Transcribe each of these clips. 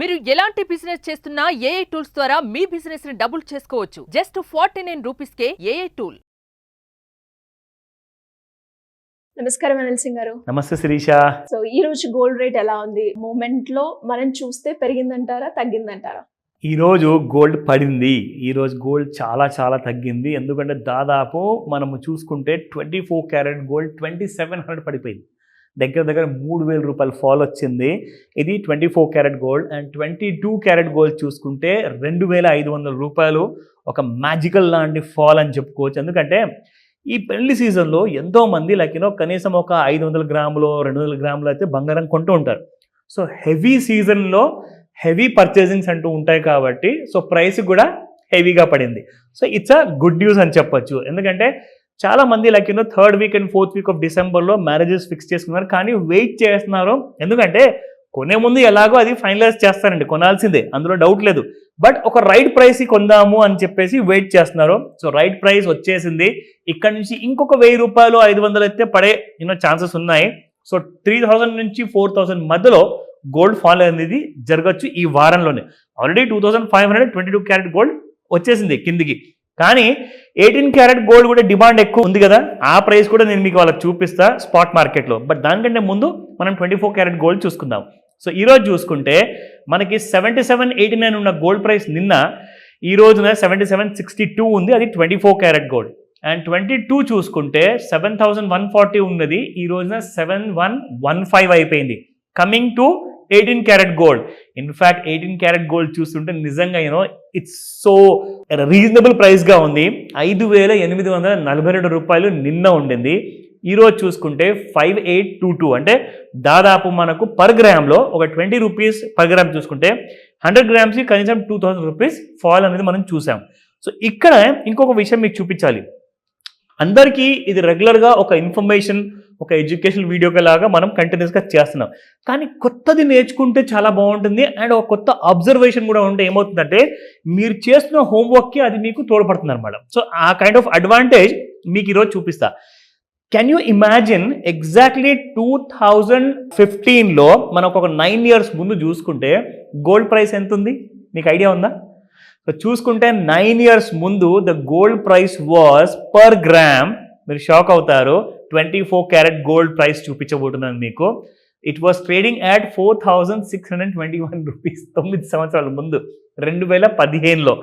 మీరు ఎలాంటి బిజినెస్ చేస్తున్నా ఏఐ టూల్స్ ద్వారా మీ బిజినెస్ ని డబుల్ చేసుకోవచ్చు. జస్ట్ 49 రూపీస్కే ఏఐ టూల్. నమస్కారం అనిల్ సింగ్ గారు. నమస్తే శిరీష. సో ఈ రోజు గోల్డ్ రేట్ ఎలా ఉంది? మూమెంట్ లో మనం చూస్తే పెరిగిందంటారా, తగ్గిందంటారా? ఈ రోజు గోల్డ్ పడింది. ఈ రోజు గోల్డ్ చాలా తగ్గింది. ఎందుకంటే దాదాపు మనము చూసుకుంటే 24 క్యారెట్ గోల్డ్ 2700 పడిపోయింది. దగ్గర 3000 రూపాయలు ఫాల్ వచ్చింది. ఇది 24 carat gold. And 22 carat gold చూసుకుంటే 2500 రూపాయలు ఒక మ్యాజికల్ లాంటి ఫాల్ అని చెప్పుకోవచ్చు. ఎందుకంటే ఈ పెళ్లి సీజన్లో ఎంతోమంది కనీసం ఒక 500 గ్రాములు 200 గ్రాములు అయితే బంగారం కొంటూ ఉంటారు. సో హెవీ సీజన్లో హెవీ పర్చేసింగ్స్ అంటూ ఉంటాయి కాబట్టి సో ప్రైస్ కూడా హెవీగా పడింది. So it's a good news అని చెప్పొచ్చు. ఎందుకంటే చాలామంది third week and fourth week off డిసెంబర్లో మ్యారేజెస్ ఫిక్స్ చేసుకున్నారు, కానీ వెయిట్ చేస్తున్నారు. ఎందుకంటే కొనే ముందు ఎలాగో అది ఫైనలైజ్ చేస్తారండి, కొనాల్సిందే, అందులో డౌట్ లేదు. బట్ ఒక రైట్ ప్రైస్కి కొందాము అని చెప్పేసి వెయిట్ చేస్తున్నారు. సో రైట్ ప్రైస్ వచ్చేసింది. ఇక్కడ నుంచి ఇంకొక 1000 రూపాయలు 500 అయితే పడే ఛాన్సెస్ ఉన్నాయి. సో 3000 నుంచి 4000 మధ్యలో గోల్డ్ ఫాల్ అనేది జరగచ్చు ఈ వారంలోనే. ఆల్రెడీ 2500 22 క్యారెట్ గోల్డ్ వచ్చేసింది కిందికి. కానీ 18 క్యారెట్ గోల్డ్ కూడా డిమాండ్ ఎక్కువ ఉంది కదా, ఆ ప్రైస్ కూడా నేను మీకు వాళ్ళకి చూపిస్తా స్పాట్ మార్కెట్లో. బట్ దానికంటే ముందు మనం 24 క్యారెట్ గోల్డ్ చూసుకుందాం. సో ఈరోజు చూసుకుంటే మనకి 7789 ఉన్న గోల్డ్ ప్రైస్ నిన్న, ఈ రోజున 7762 ఉంది. అది 24 క్యారెట్ గోల్డ్. అండ్ 22 చూసుకుంటే 7140 ఉన్నది, ఈ రోజున 7115 అయిపోయింది. Coming to 18 carat gold. In fact 18 carat gold చూస్తుంటే నిజంగా ఇట్స్ సో రీజనబుల్ ప్రైస్గా ఉంది. 5842 రూపాయలు నిన్న ఉండింది. ఈరోజు చూసుకుంటే 5822, అంటే దాదాపు మనకు పర్ గ్రామ్లో ఒక 20 రూపీస్ పర్ గ్రామ్ చూసుకుంటే 100 గ్రామ్స్కి కనీసం 2000 రూపీస్ ఫాల్ అనేది మనం చూసాం. సో ఇక్కడ ఇంకొక విషయం మీకు చూపించాలి. అందరికీ ఇది రెగ్యులర్గా ఒక ఇన్ఫర్మేషన్, ఒక ఎడ్యుకేషన్ వీడియోగా లాగా మనం కంటిన్యూస్గా చేస్తున్నాం. కానీ కొత్తది నేర్చుకుంటే చాలా బాగుంటుంది. అండ్ ఒక కొత్త అబ్జర్వేషన్ కూడా ఉంటే ఏమవుతుందంటే మీరు చేస్తున్న హోంవర్క్కి అది మీకు తోడ్పడుతుంది అనమాట. సో ఆ కైండ్ ఆఫ్ అడ్వాంటేజ్ మీకు ఈరోజు చూపిస్తా. కెన్ యూ ఇమాజిన్ ఎగ్జాక్ట్లీ 2015లో మనకు ఒక 9 years ముందు చూసుకుంటే గోల్డ్ ప్రైస్ ఎంత ఉంది? మీకు ఐడియా ఉందా? సో చూసుకుంటే 9 years ముందు the gold price was per gram, మీరు షాక్ అవుతారు, 24 క్యారెట్ గోల్డ్ ప్రైస్ చూపించబోతున్నాను మీకు. It was trading at 4621 rupees 9 సంవత్సరాల ముందు 2015లో.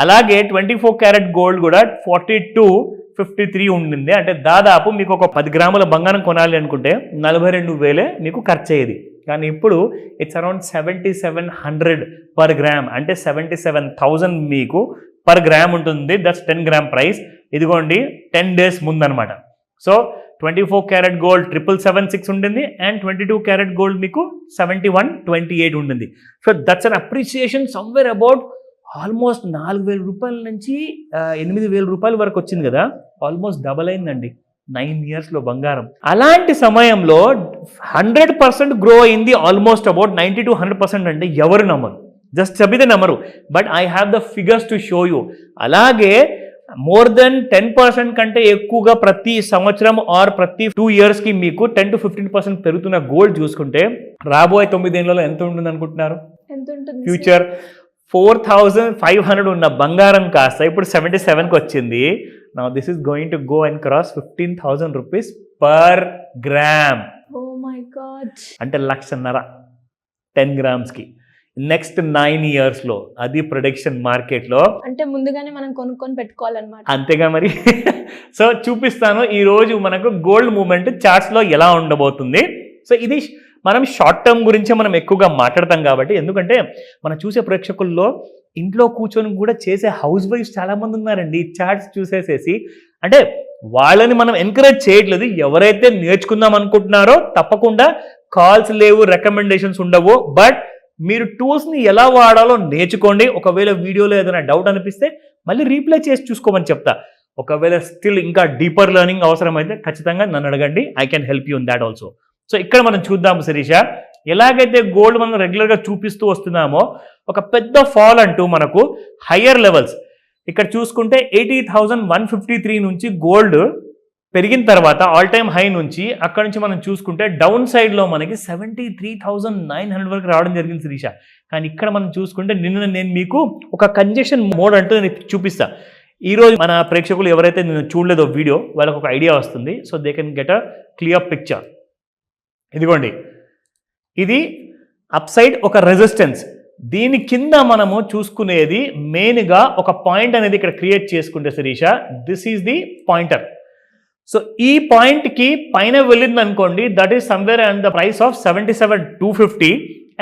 అలాగే 24 క్యారెట్ గోల్డ్ కూడా 4253 ఉండింది. అంటే దాదాపు మీకు ఒక 10 గ్రాముల బంగారం కొనాలి అనుకుంటే 42,000 మీకు ఖర్చు అయ్యేది. కానీ ఇప్పుడు ఇట్స్ అరౌండ్ 7700 పర్ గ్రామ్, అంటే 77,000 మీకు పర్ గ్రామ్ ఉంటుంది. That's 10 gram price. ఇదిగోండి 10 days ముందు అనమాట. సో 24 క్యారెట్ గోల్డ్ 7776 ఉండింది. అండ్ 22 క్యారెట్ గోల్డ్ మీకు 7128 ఉండింది. So that's an appreciation somewhere about almost 4000 రూపాయల నుంచి 8000 రూపాయల వరకు వచ్చింది కదా, ఆల్మోస్ట్ డబల్ అయిందండి 9 yearsలో బంగారం. అలాంటి సమయంలో 100% గ్రో అయింది, ఆల్మోస్ట్ అబౌట్ 90 to 100%. అంటే ఎవరు నమ్మరు, జస్ట్ చెబితే నమ్మరు. But I have the figures to show you. అలాగే మోర్ దెన్ 10% కంటే ఎక్కువగా ప్రతి సంవత్సరం ఆర్ ప్రతి 2 yearsకి మీకు 10 to 15% పెరుగుతున్న గోల్డ్ చూసుకుంటే రాబోయే 9 ఏళ్లలో ఎంత ఉంటుంది అనుకుంటున్నారు? ఫ్యూచర్ 4500 ఉన్న బంగారం కాస్త ఇప్పుడు 77కి వచ్చింది. Now this is going to go and cross 15,000 rupees per gram. Oh my God, అంటే 1,50,000 10 గ్రామ్స్కి నెక్స్ట్ 9 yearsలో. అది ప్రొడక్షన్ మార్కెట్లో. అంటే ముందుగానే మనం కొనుక్కొని పెట్టుకోవాలన్నమాట. అంతేగా మరి. సో చూపిస్తాను ఈరోజు మనకు గోల్డ్ మూవ్మెంట్ చార్ట్స్లో ఎలా ఉండబోతుంది. సో ఇది మనం షార్ట్ టర్మ్ గురించే మనం ఎక్కువగా మాట్లాడతాం కాబట్టి, ఎందుకంటే మనం చూసే ప్రేక్షకుల్లో ఇంట్లో కూర్చొని కూడా చేసే హౌస్ వైఫ్స్ చాలామంది ఉన్నారండి. చార్ట్స్ చూసేసేసి, అంటే వాళ్ళని మనం ఎంకరేజ్ చేయట్లేదు. ఎవరైతే నేర్చుకుందాం అనుకుంటున్నారో తప్పకుండా కాల్స్ లేవు, రికమెండేషన్స్ ఉండవు. బట్ మీరు టూల్స్ని ఎలా వాడాలో నేర్చుకోండి. ఒకవేళ వీడియోలో ఏదైనా డౌట్ అనిపిస్తే మళ్ళీ రీప్లై చేసి చూసుకోమని చెప్తా. ఒకవేళ స్టిల్ ఇంకా డీపర్ లెర్నింగ్ అవసరమైతే ఖచ్చితంగా నన్ను అడగండి. I can help you in that also. So ఇక్కడ మనం చూద్దాము శిరీష, ఎలాగైతే గోల్డ్ మనం రెగ్యులర్గా చూపిస్తూ వస్తున్నామో ఒక పెద్ద ఫాల్ అంటూ మనకు హయ్యర్ లెవెల్స్ ఇక్కడ చూసుకుంటే 80,153 నుంచి గోల్డ్ పెరిగిన తర్వాత ఆల్ టైమ్ హై నుంచి అక్కడ నుంచి మనం చూసుకుంటే డౌన్ సైడ్లో మనకి 73,900 వరకు రావడం జరిగింది శిరీష. కానీ ఇక్కడ మనం చూసుకుంటే నిన్న నేను మీకు ఒక కంజెషన్ మోడ్ అంటూ నేను చూపిస్తా. ఈరోజు మన ప్రేక్షకులు ఎవరైతే నేను చూడలేదో వీడియో వాళ్ళకి ఒక ఐడియా వస్తుంది. So they can get a clear picture. ఇదిగోండి, ఇది అప్ సైడ్ ఒక రెసిస్టెన్స్, దీని కింద మనము చూసుకునేది మెయిన్గా ఒక పాయింట్ అనేది ఇక్కడ క్రియేట్ చేసుకుంటే Sirisha, this is the pointer. So ఈ పాయింట్కి పైన వెళ్ళింది అనుకోండి, that is somewhere and the price of 77,250.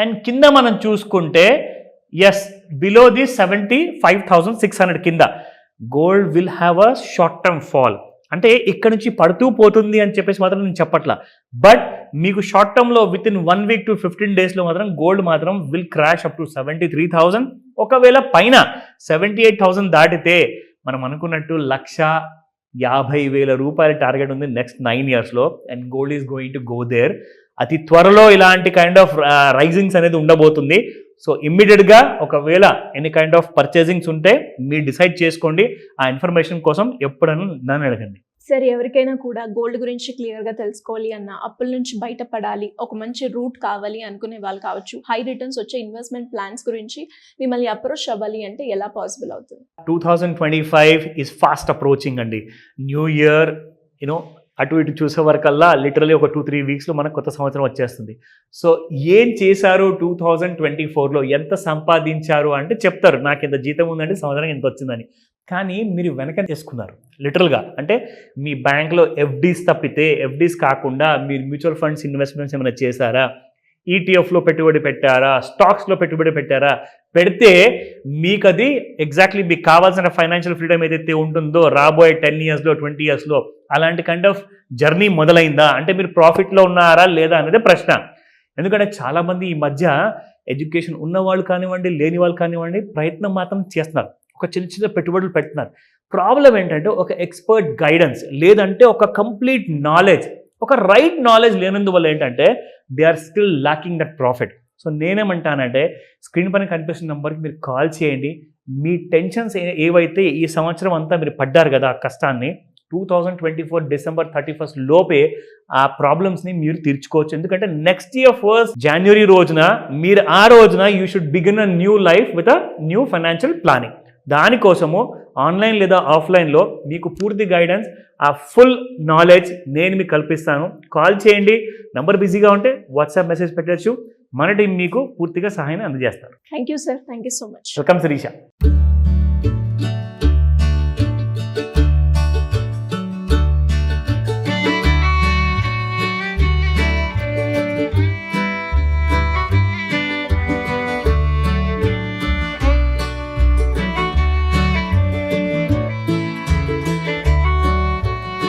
And కింద మనం చూసుకుంటే ఎస్ బిలో ది 75,600 కింద gold will have a short term fall. అంటే ఇక్కడ నుంచి పడుతూ పోతుంది అని చెప్పేసి మాత్రం నేను చెప్పట్లా, బట్ మీకు షార్ట్ టర్మ్లో విత్ ఇన్ 1 వీక్ టు 15 డేస్లో మాత్రం గోల్డ్ మాత్రం విల్ క్రాష్ అప్ టు 73,000. ఒకవేళ పైన 78,000 దాటితే మనం అనుకున్నట్టు 1,50,000 రూపాయల టార్గెట్ ఉంది నెక్స్ట్ 9 ఇయర్స్లో. And gold is going to go there. అతి త్వరలో ఇలాంటి కైండ్ ఆఫ్ రైజింగ్స్ అనేది ఉండబోతుంది. సో ఇమ్మీడియట్గా ఒకవేళ ఎనీ కైండ్ ఆఫ్ పర్చేసింగ్స్ ఉంటే మీరు డిసైడ్ చేసుకోండి. ఆ ఇన్ఫర్మేషన్ కోసం ఎప్పుడైనా నన్ను అడగండి. సరే, ఎవరికైనా కూడా గోల్డ్ గురించి క్లియర్గా తెలుసుకోవాలి అన్న, అప్పుల నుంచి బయటపడాలి, ఒక మంచి రూట్ కావాలి అనుకునే వాళ్ళు కావచ్చు, హై రిటర్న్స్ వచ్చే ఇన్వెస్ట్మెంట్ ప్లాన్స్ గురించి మిమ్మల్ని అప్రోచ్ అవ్వాలి అంటే ఎలా పాసిబుల్ అవుతుంది? 2025 ఈజ్ ఫాస్ట్ అప్రోచింగ్ అండి. న్యూ ఇయర్ యూనో అటు ఇటు చూసే వరకల్లా లిటరలీ ఒక 2-3 వీక్స్లో మనకు కొత్త సంవత్సరం వచ్చేస్తుంది. సో ఏం చేశారు 2024లో, ఎంత సంపాదించారు అంటే చెప్తారు, నాకు ఇంత జీతం ఉందంటే సంవత్సరం ఎంత వచ్చిందని. కానీ మీరు వెనక చేసుకున్నారు లిటరల్గా. అంటే మీ బ్యాంక్లో ఎఫ్డీస్ తప్పితే, ఎఫ్డీస్ కాకుండా మీరు మ్యూచువల్ ఫండ్స్ ఇన్వెస్ట్మెంట్స్ ఏమైనా చేశారా, ఈటీఎఫ్లో పెట్టుబడి పెట్టారా, స్టాక్స్లో పెట్టుబడి పెట్టారా? పెడితే మీకు అది ఎగ్జాక్ట్లీ మీకు కావాల్సిన ఫైనాన్షియల్ ఫ్రీడమ్ ఏదైతే ఉంటుందో రాబోయే 10 ఇయర్స్లో 20 ఇయర్స్లో అలాంటి కైండ్ ఆఫ్ జర్నీ మొదలైందా? అంటే మీరు ప్రాఫిట్లో ఉన్నారా లేదా అనేది ప్రశ్న. ఎందుకంటే చాలామంది ఈ మధ్య ఎడ్యుకేషన్ ఉన్నవాళ్ళు కానివ్వండి, లేని వాళ్ళు కానివ్వండి, ప్రయత్నం మాత్రం చేస్తున్నారు, ఒక చిన్న చిన్న పెట్టుబడులు పెడుతున్నారు. ప్రాబ్లం ఏంటంటే ఒక ఎక్స్పర్ట్ గైడెన్స్ లేదంటే ఒక కంప్లీట్ నాలెడ్జ్, ఒక రైట్ నాలెడ్జ్ లేనందువల్ల ఏంటంటే they are still lacking that profit. So నేనేమంటానంటే స్క్రీన్ పైన కనిపిస్తున్న నెంబర్కి మీరు కాల్ చేయండి. మీ టెన్షన్స్ ఏవైతే ఈ సంవత్సరం అంతా మీరు పడ్డారు కదా ఆ కష్టాన్ని, 2024 December 31st లోపే ఆ ప్రాబ్లమ్స్ని మీరు తీర్చుకోవచ్చు. ఎందుకంటే నెక్స్ట్ ఇయర్ 1st January రోజున మీరు ఆ రోజున you should begin a new life with a new financial planning. దానికోసము ఆన్లైన్ లేదా ఆఫ్లైన్లో మీకు పూర్తి గైడెన్స్, ఆ ఫుల్ నాలెడ్జ్ నేను మీకు కల్పిస్తాను. కాల్ చేయండి. నంబర్ బిజీగా ఉంటే వాట్సాప్ మెసేజ్ పెట్టచ్చు. మన టీం మీకు పూర్తిగా సహాయాన్ని అందజేస్తారు. Thank you sir, thank you so much. Welcome Sirisha.